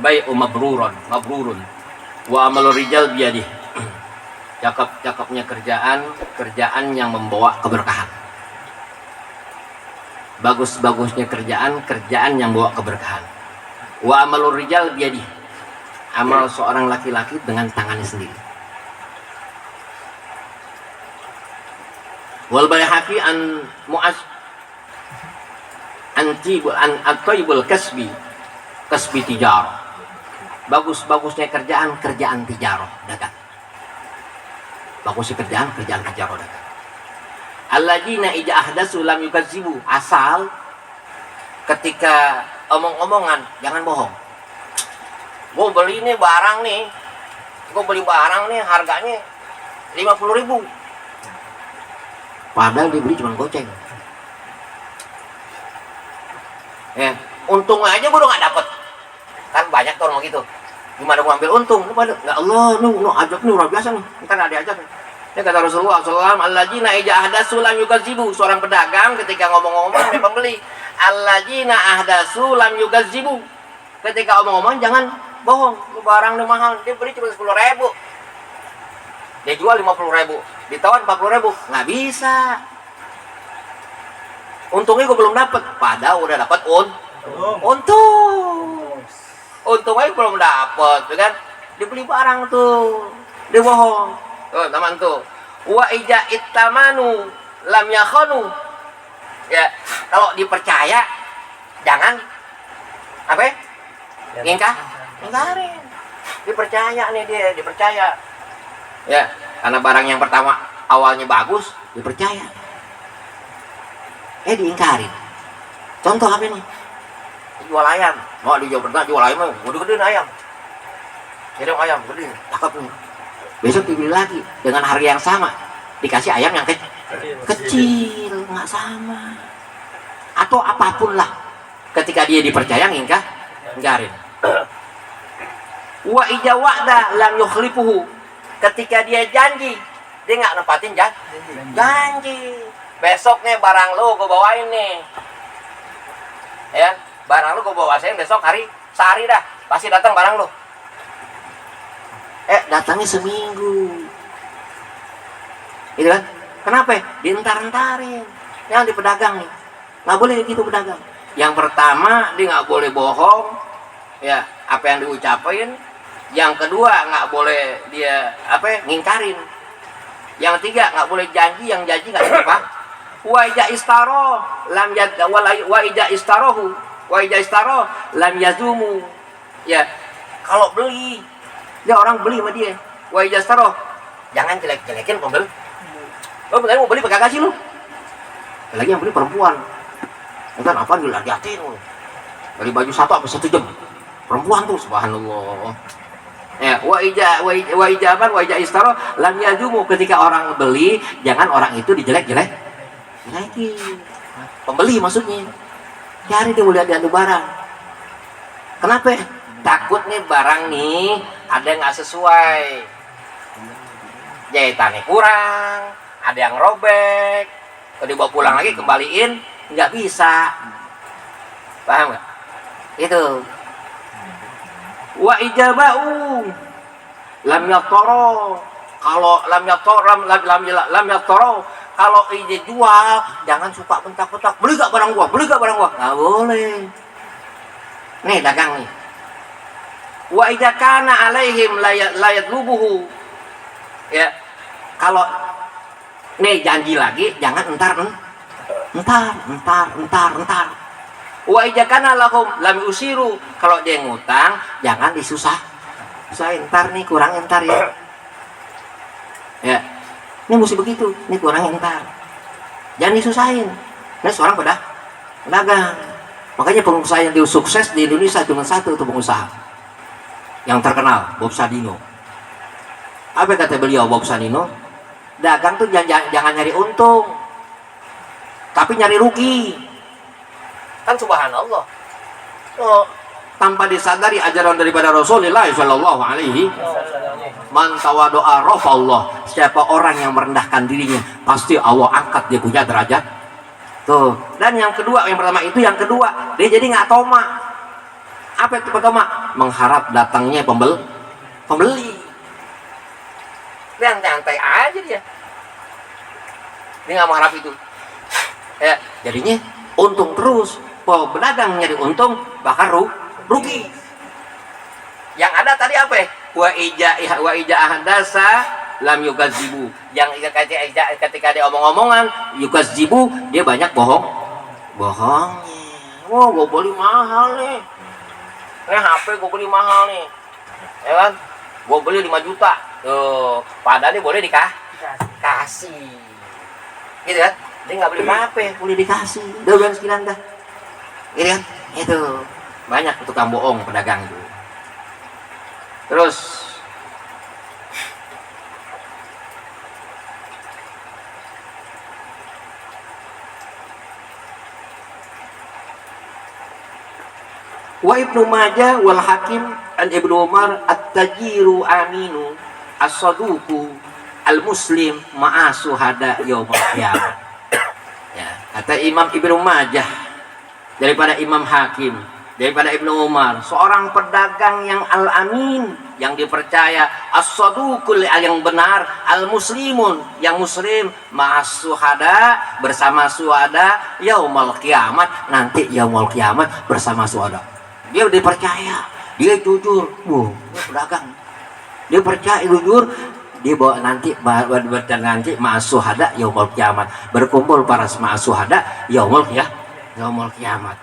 bai'u mabrurun wa amalur rijal biyadih. Cakep-cakepnya kerjaan yang membawa keberkahan. Bagus-bagusnya kerjaan yang membawa keberkahan. Wa amalur rijal biyadih. Amal seorang laki-laki dengan tangannya sendiri. Wal Baihaqi an Mu'az an-tayyibul kasbi tijarah. Bagus-bagusnya kerjaan tijarah, dagang. Bagusnya kerjaan tijarah, dagang. Alladzina ija ahdatsu lam yukadzibu. Asal ketika omong-omongan jangan bohong. Gue beli nih barang nih, harganya 50.000. Padahal dibeli cuma goceng. Untung aja gue udah gak dapet. Kan banyak tuh orang gitu. Gimana gue ambil untung? Nggak Allah, nu ajab nih orang biasa nih. Kan ada ajab nih. Ya kata Rasulullah SAW, alladzina ija ahdatsu lam yukadzibu. Seorang pedagang ketika ngomong-ngomong dia pembeli. Alladzina ahdatsu lam yukadzibu. Ketika omong-omong jangan bohong. Lu barang nih mahal, dia beli cuma 10.000. Dia jual 50.000, ditawar 40.000, nggak bisa. Untungnya gue belum dapat, padahal udah dapat untung. Untungnya belum dapat, kan? Dibeli barang tuh, dia bohong. Tuh teman tuh. Wa ija ittamanu lam yakhanu. Ya, kalau dipercaya jangan apa? Ingkarin. Dipercaya nih dia, dipercaya. Ya, karena barang yang pertama awalnya bagus, dipercaya. Diingkarin. Contoh apa nih? Jual ayam. Mau di Jawa Tengah jual ayam, gede-gede ayam. Jadi ayam gede, cakep nih. Besok dibeli lagi dengan harga yang sama, dikasih ayam yang kecil, nggak sama. Atau apapun lah. Ketika dia dipercaya ingkarin. Wa ija wa'da lam yukhlifuhu. Ketika dia janji, dia nggak nempatin janji. Besok nih barang lo gue bawain nih, ya barang lo gue bawain besok sehari dah pasti datang barang lo. Datangnya seminggu, gitu kan? Kenapa? Dientar-entarin. Yang di pedagang nih, nggak boleh gitu pedagang. Yang pertama dia nggak boleh bohong, ya apa yang diucapin. Yang kedua nggak boleh dia ngingkarin. Yang ketiga nggak boleh janji, yang janji nggak apa. Wa ija istaro lam yazumu. Ya, kalau beli dia orang beli sama dia. Wa ija istaro, jangan jelek-jelekin pembeli. Lo bener mau beli pakai kasih lu. Lagi yang beli perempuan. Kan apa dulu hati-hati lu. Beli baju satu 1 jam. Perempuan tuh subhanallah. Ya, wa ija istaro lam yazumu. Ketika orang beli, jangan orang itu dijelek-jelek lagi. Pembeli maksudnya. Cari dia boleh ada barang. Kenapa? Takut nih barang nih ada nggak sesuai. Jahitannya kurang, ada yang robek. Kalau dibawa pulang lagi kembaliin nggak bisa. Paham nggak? Itu. Wa ijaba'u lam yaktoro. Kalau lam yaktoro, kalau ide jual jangan suka bentak-bentak. Beli gak barang gua? Nggak boleh. Nih dagang nih. Wa idza kana alaihim layat lubuhu. Ya. Kalau nih janji lagi jangan entar. Wa idza kana lahum lam usiru. Kalau dia ngutang jangan saya entar nih kurang entar ya. Ya. Ini mesti begitu, ini kurang entar. Jangan disusahin. Nah, seorang pedagang. Makanya pengusaha yang sukses di Indonesia cuma satu, itu pengusaha yang terkenal, Bob Sadino. Apa kata beliau Bob Sadino? Dagang tuh jangan nyari untung, tapi nyari rugi. Kan subhanallah. Tanpa disadari ajaran daripada Rasulullah Shallallahu Alaihi Man tawadoa rafa'allah. Siapa orang yang merendahkan dirinya, pasti Allah angkat dia punya derajat. Tuh. Dan yang kedua, yang pertama itu, yang kedua dia jadi nggak toma. Apa itu pertama? Mengharap datangnya pembeli. Yang nyantai aja dia. Dia nggak mengharap itu. Ya, jadinya untung terus. Pedagang nyari untung, bahkan rugi. Yang ada tadi apa ya? Wa ija ahdasa lam yukadzibu. Yang ketika dia omong-omongan yukadzibu, dia banyak bohongnya. Oh, gue beli mahal nih. HP gue beli mahal nih. Ya kan? Gue beli 5 juta. Tuh, padahal dia boleh dikasih. Gitu kan? Dia nggak beli HP, boleh dikasih. Udah bulan sekian dah. Gitu kan? Itu banyak tukang bohong pedagang itu. Terus wa Ibnu Majah wal Hakim an Ibnu Umar at-tajiru aminu as-saduqu al-muslim ma'a suhada yaumil qiyamah. Ya, kata Imam Ibnu Majah daripada Imam Hakim, daripada Ibnu Umar, seorang pedagang yang al-amin, yang dipercaya, as-saduqul yang benar, al-muslimun yang muslim, ma'as suhada bersama suhada yaumil kiamat, nanti yaumil kiamat bersama suhada. Dia dipercaya, dia jujur, dia pedagang, dia percaya jujur, dia bawa nanti ma'as suhada yaumil kiamat, berkumpul para ma'as suhada yaumil kiamat.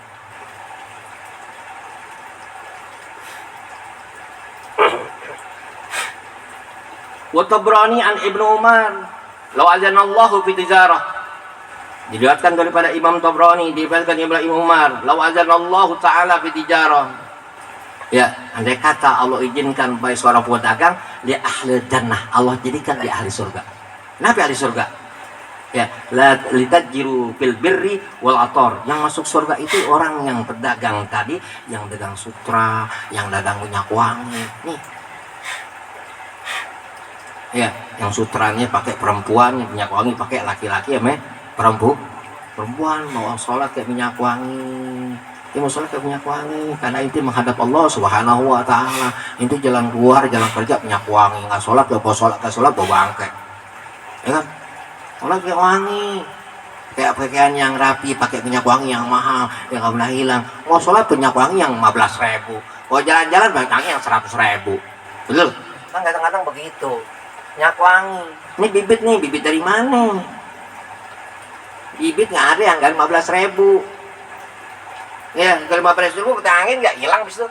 Wa Tabrani an Ibnu Umar law azanallahu fi tijarah, diriwayatkan daripada Imam Tabrani, diriwayatkan daripada Imam Umar, law azanallahu ta'ala fi tijarah, ya, andai kata Allah izinkan bagi seorang pedagang dia ahli jannah, Allah jadikan dia ahli surga. Kenapa ahli surga? Ya, la litajiru fil birri wal athar. Yang masuk surga itu orang yang pedagang tadi, yang dagang sutra, yang dagang minyak wangi. Nih. Ya, yang sutranya pakai perempuan, minyak wangi pakai laki-laki, ya, perempuan mau sholat kayak minyak wangi. Dia mau sholat kayak minyak wangi karena itu menghadap Allah Subhanahu wa taala. Itu jalan keluar, jalan kerja minyak wangi, enggak sholat, enggak sholat bawa bangkai. Ya kan? Sholat kayak wangi. Kayak pakaian yang rapi, pakai minyak wangi yang mahal, yang enggak pernah hilang. Mau sholat minyak wangi yang 15.000. Mau jalan-jalan minyak wangi yang 100.000. Betul? Kan kadang-kadang begitu. Minyak wangi. Ini bibit dari mana? Bibit nggak ada yang kan 15.000. Ya, kalau 15.000 kena angin nggak hilang bis itu.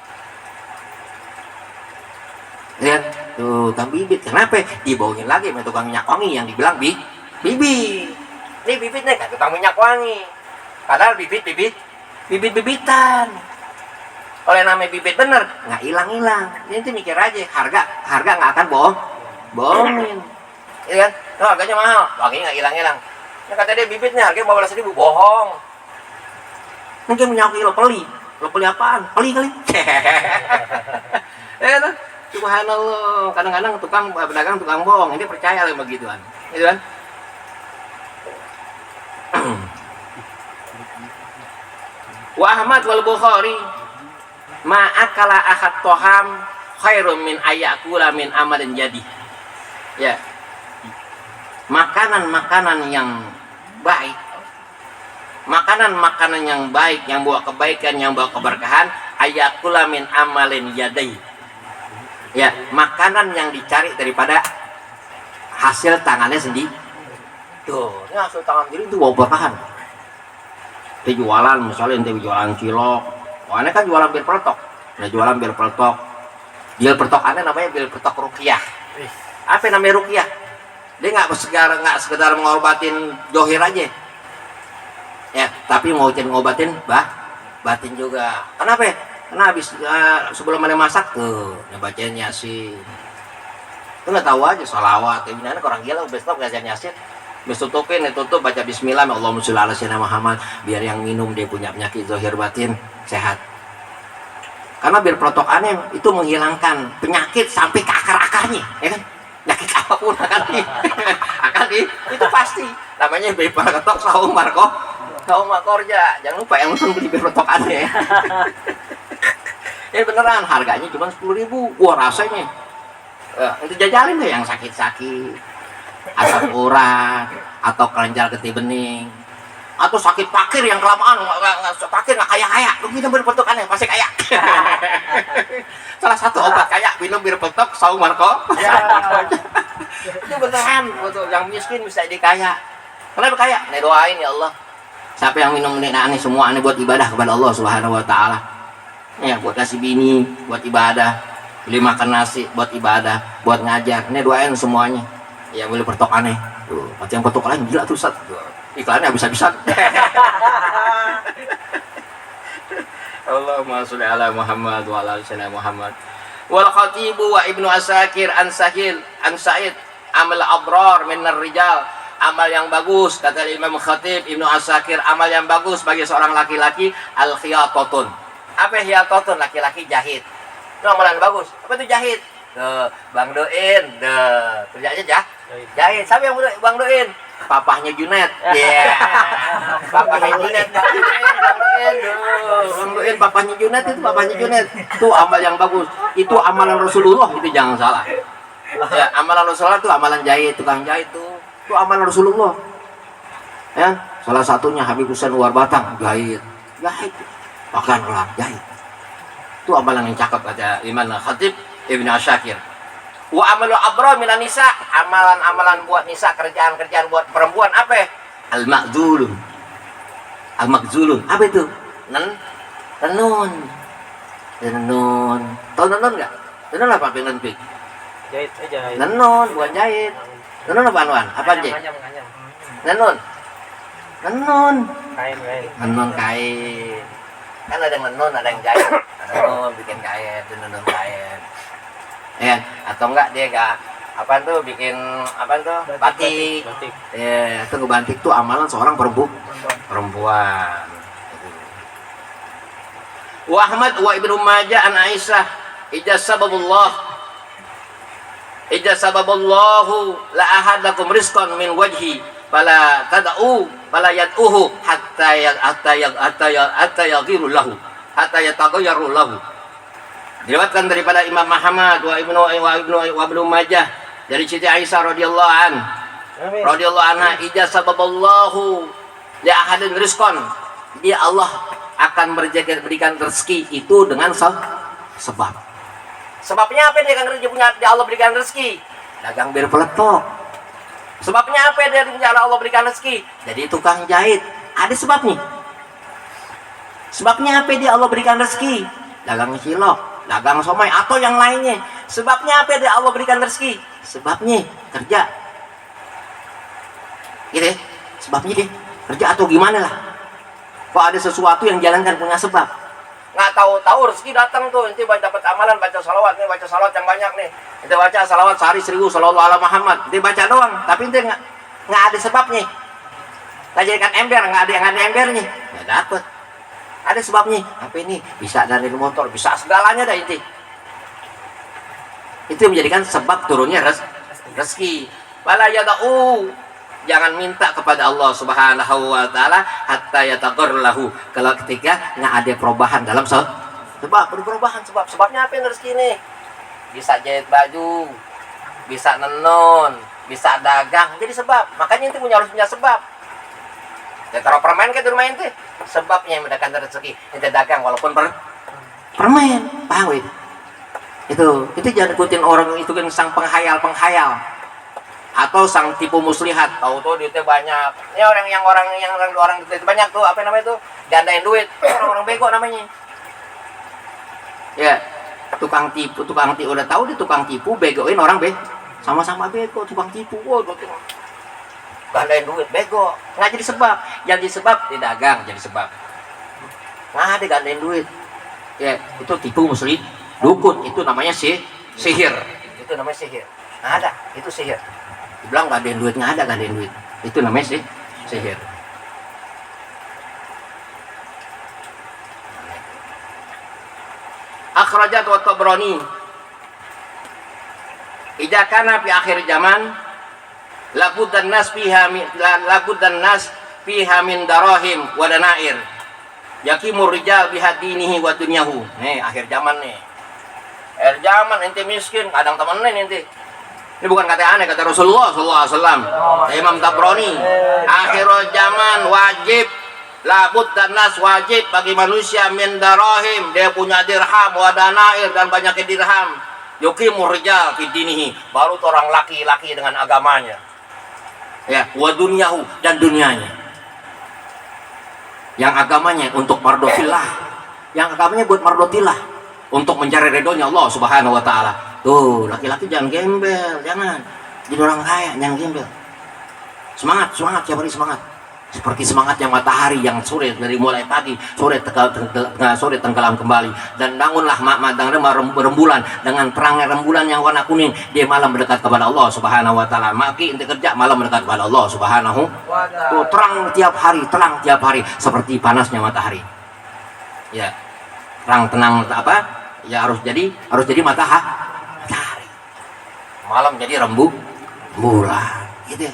Lihat tuh kan bibit. Kenapa? Dibawain lagi sama tukang minyak wangi yang dibilang bibit. Ini bibit nih kan tukang minyak wangi. Padahal bibit-bibitan. Oleh namanya bibit bener nggak hilang-hilang. Ini tuh mikir aja harga nggak akan bohongin. Iya kan? Oh, harganya mahal, wangi nggak hilang-hilang. Nah, kata dia bibitnya harganya 15.000, bohong. Mungkin minyak lo beli apaan? Beli kali. Ya kan? Subhanallah. Kadang-kadang tukang pedagang tukang bohong, ini percaya lah begituan. Gitu kan? Wa Ahmad wal Bukhari ma akala ahad toham khairum min ayakula min amalin jadi. Ya, makanan-makanan yang baik, makanan-makanan yang baik, yang bawa kebaikan, yang bawa keberkahan, ayakula min amalin yadai. Ya, makanan yang dicari daripada hasil tangannya sendiri. Tuh, ini hasil tangan sendiri itu bawa keberkahan. Dia jualan, misalnya dia jualan cilok, ini kan jualan bir peletok. Nah, jualan bir peletok. Bir peletok aneh namanya bir peletok ruqyah. Apa namanya ruqyah? Dia nggak sekedar mengobatin johir aja, ya, tapi mau ngobatin batin juga. Kenapa? Karena habis sebelum mana masak tuh, bacain Yasin. Itu nggak tahu aja salawat. Ini orang gila besok ngajarin Yasin. Besok tutupin, ditutup baca Bismillah, Allahumma sholli ala sayyidina Muhammad, biar yang minum dia punya penyakit zahir batin sehat. Karena bir protok aneh itu menghilangkan penyakit sampai ke akar-akarnya, ya kan? Penyakit apapun akan itu pasti. Namanya bir protok saum makorja. Jangan lupa yang nonton beli bir protok aneh. Ya beneran harganya cuma 10.000. Wah rasanya itu jajalin deh yang sakit-sakit, asam urat, atau kelenjar getih bening, atau sakit pakir yang kelamaan pakir nggak kaya lu minum bir petok aneh pasti kaya. Salah satu obat kaya minum bir petok saung Marco. Itu beneran betul, yang miskin bisa dikaya. Kenapa kaya? Nih doain ya Allah, siapa yang minum ini semua ini buat ibadah kepada Allah Subhanahu Wa Taala. Ya buat kasih bini, buat ibadah, beli makan nasi buat ibadah, buat ngajar. Ini doain semuanya. Ya boleh petok aneh. Tuh, yang petok lain gila tuh Ustaz. Iklannya habis-habisan. Allahumma sholli ala Muhammad wa ala ali Muhammad. Wal khatibu wa Ibnu Asakir an Sa'id amal abrar minar rijal. Amal yang bagus kata Imam Khatib Ibnu Asakir, amal yang bagus bagi seorang laki-laki al khiyatatun. Apa khiyatatun? Laki-laki jahit. Itu amalan bagus. Apa itu jahit? Bang Doin, kerjanya jahit. Siapa yang Bang Doin? Papahnya Junet. Yeah. Papahnya Junet. Bang Doin papahnya Junet itu papahnya Junet. Itu amal yang bagus. Itu amalan Rasulullah, itu jangan salah. Ya, amalan Rasulullah itu amalan jahit, tukang jahit tuh. Itu amalan Rasulullah. Ya, salah satunya Habib Husain Luar Batang, jahit. Bahkan orang jahit. Itu amalan yang cakep kata Imam Khatib Ibnu Asakir. Wa amalu abra minan nisa, amalan-amalan buat nisa, kerjaan-kerjaan buat perempuan apa? Al-maqzulun. Al-maqzulun. Apa itu? Nenun. Tahu nenun enggak? Nenun apa pengen pik? Jahit aja. Nenun, bukan jahit. Nenun apa anuan? Apa aja? Nenun. Kain. Nenun kain. Kan ada yang nenun, ada yang jahit. Nenun bikin kain, itu nenun kain. Ya, atau enggak dia enggak apa tuh bikin apa tuh batik. Ya, itu ngebatik tuh amalan seorang perempuan. Wa Ahmad wa Ibnu Majah an Aisyah ijazabullahu la ahadakum rizqan min wajhi fala yad'uhu hatta yaghiru lahu hatta yataghayyaru lahu. Diriwayatkan daripada Imam Muhammad wa Ibnu Majah dari Siti Aisyah radhiyallahu anha ijazaballahu li ahadin rizqan, dia Allah akan berikan rezeki itu dengan sebab. Sebabnya apa dia akan dia Allah berikan rezeki? Dagang bir peletok. Sebabnya apa dia Allah berikan rezeki? Jadi tukang jahit. Ada sebabnya. Sebabnya apa dia Allah berikan rezeki? Dagang cilok, dagang somai atau yang lainnya. Sebabnya apa dia Allah berikan rezeki? Sebabnya kerja. Gitu ya? Sebabnya deh kerja atau gimana lah. Kok ada sesuatu yang jalankan punya sebab. Nggak tahu rezeki datang tuh, nanti dapat amalan baca salawat nih, baca salawat yang banyak nih. Kita baca salawat sehari 1000 sallallahu alaihi Muhammad. Dia baca doang, tapi nanti nggak ada sebabnya. Nggak jadikan ember, nggak ada embernya. Nggak dapet. Ada sebabnya. Apa ini? Bisa dari motor, bisa segalanya dah itu. Itu menjadikan sebab turunnya rezeki. Wala yada'u, jangan minta kepada Allah Subhanahu wa taala hatta yataghar lahu. Kalau ketika nggak ada perubahan dalam sebabnya apa yang rezeki ini? Bisa jahit baju, bisa nenun, bisa dagang, jadi sebab. Makanya itu harus punya sebab. Ya taruh permen ke di rumah ente, sebabnya yang mendatangkan rezeki. Ente dagang walaupun permen, paham itu jangan ikutin orang itu kan sang penghayal atau sang tipu muslihat. Tahu tuh duitnya banyak. Ini orang duit banyak tuh, apa namanya tuh? Gandain duit. Orang bego namanya. Ya, tukang tipu udah tahu dia tukang tipu begoin orang sama-sama bego, tukang tipu. Wow, gandain duit bego, nggak jadi sebab. Jadi sebab dia dagang, jadi sebab. Nggak ada gandain duit. Ya, itu tipu muslim, dukun, itu namanya sihir. Itu namanya sihir. Nggak ada, itu sihir. Dibilang nggak ada duit, nggak ada duit. Itu namanya sihir. Akhrajat wa Tabrani. Idza kana fi akhir zaman labuddan nas fiha min darahim wa danair. Yakimur rijal bihadinihi wa dunyahu. Nih akhir zaman nih. Akhir zaman ente miskin, kadang temenin ente. Ini bukan kata aneh, kata Rasulullah SAW. Imam Tabrani. Akhir zaman wajib, labud dan nas wajib bagi manusia min darahim. Dia punya dirham, wadanair dan banyaknya dirham. Yuqimur rijal fidinihi. Baru orang laki-laki dengan agamanya. Ya, wa dunyahu dan dunianya. Yang agamanya untuk mardotillah. Yang agamanya buat mardotillah. Untuk mencari ridhonya Allah Subhanahu wa Ta'ala. Tuh, laki-laki jangan gembel, jangan. Jadi orang kaya, jangan gembel. Semangat, tiap hari semangat. Seperti semangatnya matahari yang sore dari mulai pagi, sore tenggelam kembali. Dan bangunlah rembulan dengan terangnya rembulan yang warna kuning. Dia malam mendekat kepada Allah Subhanahu wa Ta'ala. Maki inti kerja malam mendekat kepada Allah Subhanahu wa Ta'ala. Tuh, terang tiap hari seperti panasnya matahari. Ya. Terang tenang apa? Ya harus jadi matahari. Malam jadi rembulan gitu.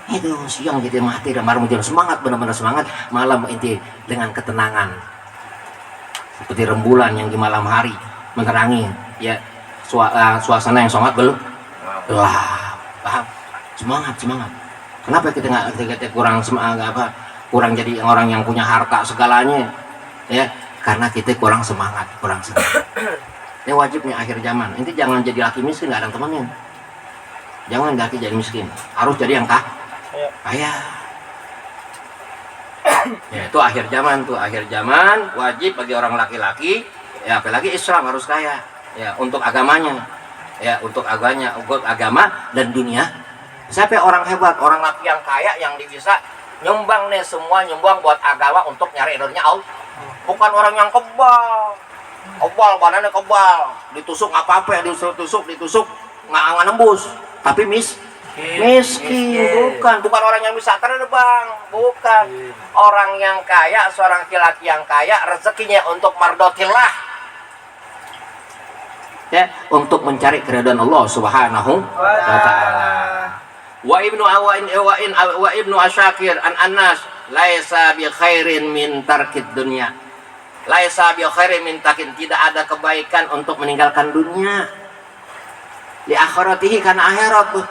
Itu siang jadi mati dan malam jadi semangat, benar-benar semangat. Malam inti dengan ketenangan seperti rembulan yang di malam hari menerangi ya suasana yang sangat gelap. Paham? Semangat. Kenapa kita kurang semangat kurang jadi orang yang punya harta segalanya ya? Karena kita kurang semangat. Ini wajibnya akhir zaman. Inti jangan jadi laki miskin, nggak ada temenin. Jangan laki jadi miskin, harus jadi yang kaya. Ya, itu akhir zaman tuh. Akhir zaman wajib bagi orang laki-laki. Ya, apalagi Islam harus kaya. Ya, untuk agamanya. Ya, untuk agama dan dunia. Siapa orang hebat, orang laki yang kaya yang bisa nyumbang nih semua, nyumbang buat agama untuk nyari ridhonya Allah. Bukan orang yang kebal, badannya kebal, ditusuk nggak apa-apa, ditusuk nggak nembus, tapi miskin. Bukan orang yang bisa terbang, bukan orang yang kaya, seorang laki-laki yang kaya rezekinya untuk mardotillah, ya, untuk mencari keridhaan Allah Subhanahu wa Ta'ala. Wa ibnu Asyakir an Anas laisa bi khairin min tarkid dunya. Laisa bi khairin min takin, tidak ada kebaikan untuk meninggalkan dunia. Li akhiratihi, karena akhirat tuh.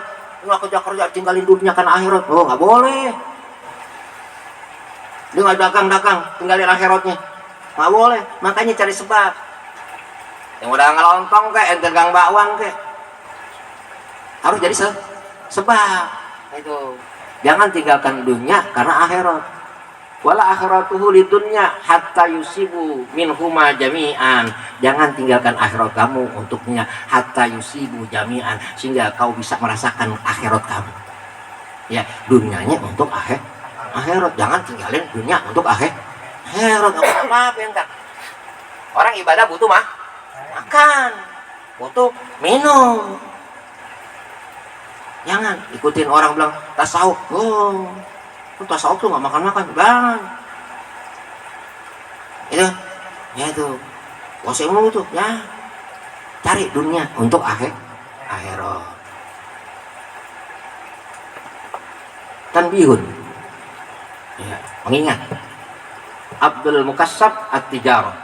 Lu kerja tinggalin dunia karena akhirat. Oh, enggak boleh. Dia enggak dagang, tinggalin akhiratnya. Enggak boleh. Makanya cari sebab. Yang udah ngelontong kayak dagang bakwan kayak. Harus jadi sebab. Itu. Jangan tinggalkan dunia karena akhirat. Wala akhiratuhu lidunya hatta yusibu minhuma jami'an. Jangan tinggalkan akhirat kamu untuknya hatta yusibu jami'an, sehingga kau bisa merasakan akhirat kamu. Ya, dunianya untuk akhirat. Jangan tinggalin dunia untuk akhirat. Apa entar? Orang ibadah butuh makan, butuh minum. Jangan ikutin orang bilang tasawuf. Tasawuf tuh nggak makan bang. Itu wasai mulu tuh ya. Cari dunia untuk akhirat. Tanbihun. Ya, mengingat Abdul Mukassab at-tijarah.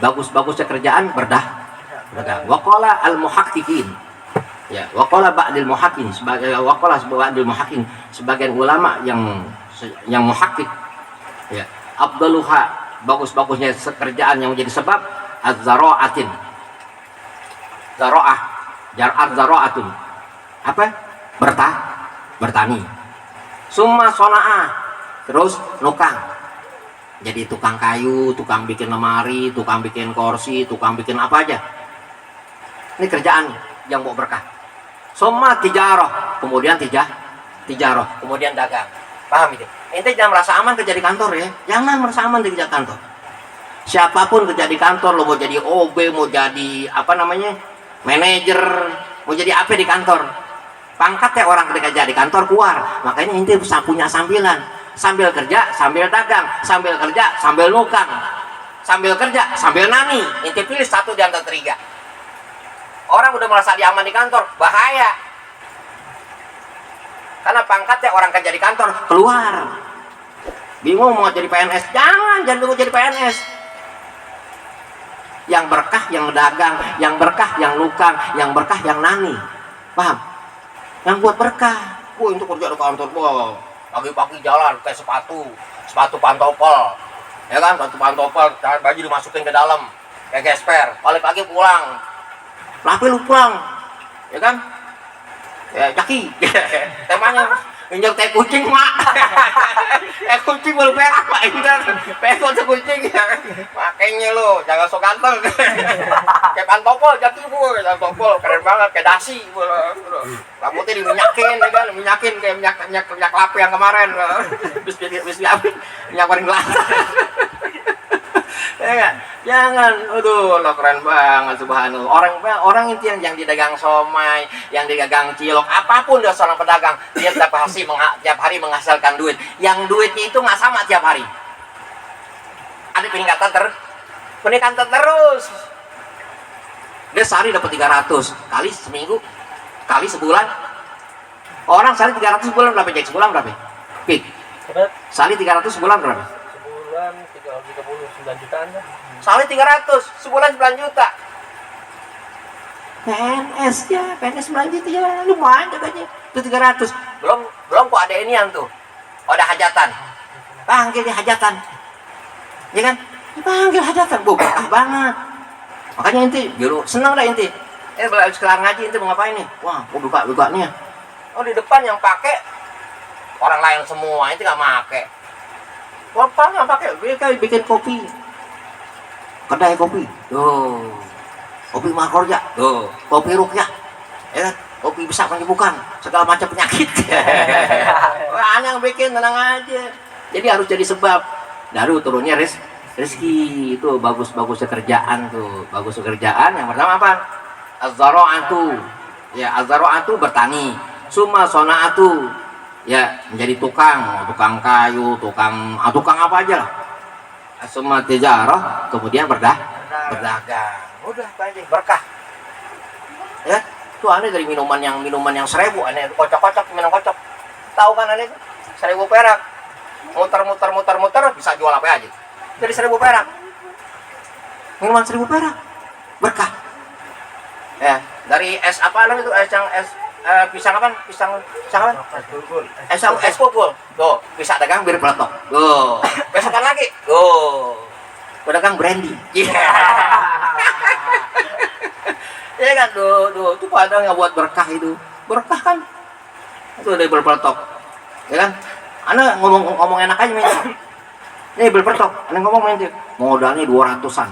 Bagus-bagusnya kerjaan berdagang. Waqala al-muhaqqiqin. Ya, waqala ba'dil muhaqqiqin, sebagian ulama yang muhakkik. Ya, abdaluha, bagus-bagusnya kerjaan yang menjadi sebab az-zara'atin. Zara'atun. Apa? Bertani. Summa sona'ah, terus nukang. Jadi tukang kayu, tukang bikin lemari, tukang bikin kursi, tukang bikin apa aja. Ini kerjaan yang mau berkah. Summa tijarah, kemudian tijarah, kemudian dagang. Paham itu? Ente jangan merasa aman kerja di kantor ya. Jangan merasa aman kerja di kantor. Siapapun kerja di kantor, lo mau jadi OB, mau jadi manajer, mau jadi apa di kantor. Pangkatnya orang kerja di kantor keluar. Makanya ente bisa punya sambilan. Sambil kerja, sambil dagang, sambil kerja, sambil nukang, sambil kerja, sambil nani. Ente pilih satu di antara tiga. Orang udah merasa diaman di kantor, bahaya. Karena pangkatnya orang kerja di kantor keluar. Bingung mau jadi PNS, jangan tunggu jadi PNS. Yang berkah yang dagang, yang berkah yang nukang, yang berkah yang nani. Paham? Yang buat berkah. Itu kerja di kantor, pagi-pagi jalan kayak sepatu pantopel. Ya kan, sepatu pantopel, baju dimasukin ke dalam kayak gesper. Balik lagi pulang. Kenapa lu pulang? Ya kan? Ya caki. Temanya injak teh kucing mak. Kucing baru perak mak injak. Pekot kucing ya. Makanya lo jangan sok ganteng. Kayak pantopel jaki bu, pantopel keren banget kayak dasi. Rambutnya diminyakin ya kan, minyakin kayak minyak lape yang kemarin. Bis minyak paling gelas. Ya kan? Jangan, aduh, lo keren banget, subhanallah. Orang itu yang didagang somai, yang didagang cilok, apapun dia seorang pedagang, dia tiap hari menghasilkan duit. Yang duitnya itu nggak sama tiap hari. Ada peningkatan terus. Dia sehari dapat 300, kali seminggu, kali sebulan. Orang sehari 300 sebulan berapa? Jadi sebulan berapa? Pik. Sehari 300 sebulan berapa? Sebulan 39 jutaan ya. Sehari 300, sebulan 9 juta. PNS ya, PNS 9 juta ya, lumayan katanya. Itu 300. Belum kok ada inian tuh. Ada hajatan. Panggil dia hajatan. Ya kan? Dipanggil hajatan, berkah banget. Makanya inti, biru senang dah inti. Habis kelar ngaji inti mau ngapain nih? Wah, mau buka-bukanya. Oh, di depan yang pakai orang lain semua, inti nggak pakai. Bapak nggak pakai, bikin kopi. Kedai kopi. Tuh. Kopi Makorja. Tuh. Kopi Rukyah. Ya kan? Kopi bisa menyembuhkan segala macam penyakit. Wah, yang bikin tenang aja. Jadi harus jadi sebab. Dari turunnya rezeki itu bagus-bagusnya kerjaan tuh. Bagus kerjaan yang pertama apa? Az-zara'atu. Ya, az-zara'atu bertani. Summa sona'atu. Ya, menjadi tukang kayu, tukang apa aja lah. Summa tijarah, kemudian berdagang. Udah banyak berkah. Ya, tuh aneh dari minuman yang 1000 aneh kocok minum kocok. Tahu kan aneh itu? 1000 perak. Muter bisa jual apa aja. Jadi 1000 perak. Minuman 1000 perak. Berkah. Ya, dari es apa namanya itu? Pisang apa? Pisang apa? Es pukul. Tuh, bisa dagang bir peletok. Tuh, besokan lagi. Tuh. Pedagang brandy. Iya. Ya kan, tuh pada nggak buat berkah itu. Berkah kan. Itu dari bir peletok. Ya kan? Ana ngomong enak aja main. Nih bir peletok, ana ngomong main dia. Modalnya 200-an.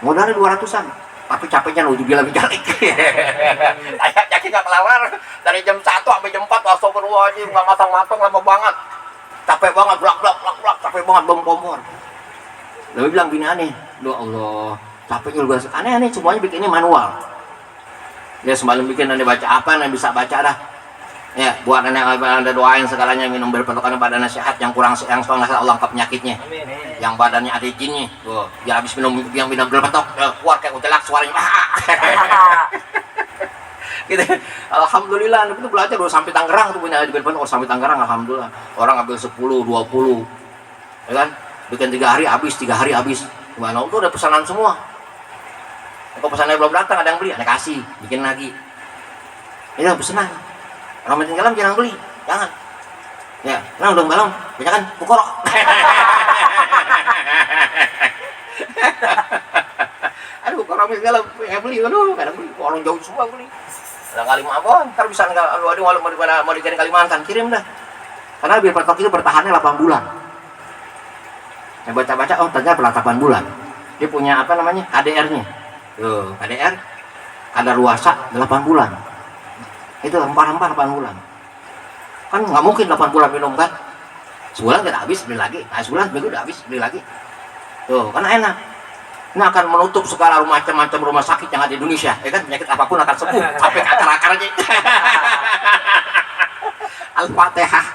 Modalnya 200-an. Tapi capeknya uji bilang jalik. Kayak jaki nggak kelar dari jam 1 sampai jam 4 astagfirullahaladzim, nggak matang-matang, lama banget. Capek banget, blak, capek banget, bom kompor. Lalu bilang bini aneh, doa Allah, capeknya luar biasa. Aneh, semuanya bikinnya manual. Dia semalam bikin aneh baca apa, aneh bisa baca dah. Ya, buat anak anda doain segalanya, minum berpetokan pada nasihat yang setengah Allah angkat penyakitnya. Amin. Yang badannya ada jinnya, tuh, biar habis minum berpetok, keluar kayak utelak suaranya. Gitu. Alhamdulillah, itu belajar udah sampai Tangerang tuh punya berpetok, sampai Tangerang alhamdulillah. Orang ambil 10, 20. Ya kan? Bikin 3 hari habis, 3 hari habis. Gimana? Itu udah pesanan semua. Kalau pesanannya belum datang, ada yang beli, ada kasih, bikin lagi. Ya, pesanan. Orang tinggalan jangan beli, jangan. Ya, nah udah balong, banyak kan bukorok. Aduh, orang tinggalan yang beli, aduh, kadang beli, orang jauh semua beli. Ada Kalimantan, ntar bisa nggak, aduh, mau dikirim Kalimantan, kirim dah. Karena biar petok itu bertahannya 8 bulan. Saya baca-baca, oh ternyata bertahan 8 bulan. Dia punya apa namanya, KDR-nya. Tuh, KDR, ada luasa 8 bulan. Itu rempah-rempah 8 bulan. Kan nggak mungkin 8 bulan minum kan. Sebulan kita habis beli lagi. Nah, sebulan minggu udah habis beli lagi. Tuh, kan enak. Ini akan menutup segala macam-macam rumah sakit yang ada di Indonesia. Ya kan, penyakit apapun akan sembuh sampai ke akar-akarnya. Al-Fatihah.